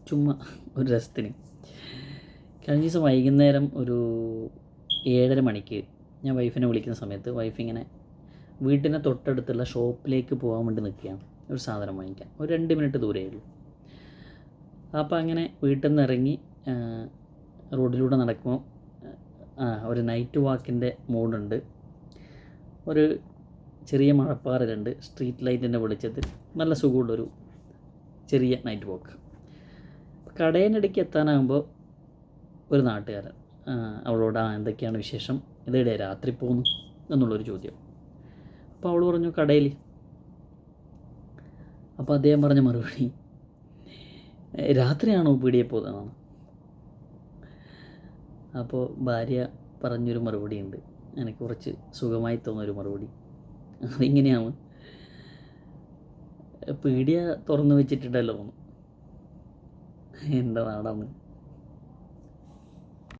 ചുമ്മാ ഒരു രസത്തിന്. കഴിഞ്ഞ ദിവസം വൈകുന്നേരം ഒരു 7:30 മണിക്ക് ഞാൻ വൈഫിനെ വിളിക്കുന്ന സമയത്ത് വൈഫ് ഇങ്ങനെ വീട്ടിന് തൊട്ടടുത്തുള്ള ഷോപ്പിലേക്ക് പോകാൻ വേണ്ടി നിൽക്കുകയാണ്, ഒരു സാധനം വാങ്ങിക്കാൻ. ഒരു 2 മിനിറ്റ് ദൂരമേ ഉള്ളൂ. അപ്പോൾ അങ്ങനെ വീട്ടിൽ നിന്ന് ഇറങ്ങി റോഡിലൂടെ നടക്കുമ്പോൾ ഒരു നൈറ്റ് വാക്കിൻ്റെ മൂഡുണ്ട്. ഒരു ചെറിയ മഴപ്പാറലുണ്ട്, സ്ട്രീറ്റ് ലൈറ്റിൻ്റെ വെളിച്ചത്തിൽ നല്ല സുഖമുള്ളൊരു ചെറിയ നൈറ്റ് വാക്ക്. കടയിനിടയ്ക്ക് എത്താനാകുമ്പോൾ ഒരു നാട്ടുകാരൻ അവളോട് എന്തൊക്കെയാണ് വിശേഷം, ഇതെവിടെ രാത്രി പോകുന്നു എന്നുള്ളൊരു ചോദ്യം. അപ്പോൾ അവൾ പറഞ്ഞു കടയിൽ. അപ്പോൾ അദ്ദേഹം പറഞ്ഞ മറുപടി രാത്രിയാണോ പീടിയെ പോകുന്നതെന്നാണ്. അപ്പോൾ ഭാര്യ പറഞ്ഞൊരു മറുപടി ഉണ്ട്, എനിക്ക് കുറച്ച് സുഖമായി തോന്നുന്നൊരു മറുപടി. അതിങ്ങനെയാണ്, പീടിയ തുറന്നു വെച്ചിട്ടുണ്ടല്ലോ. എൻ്റെ നാടാണ്.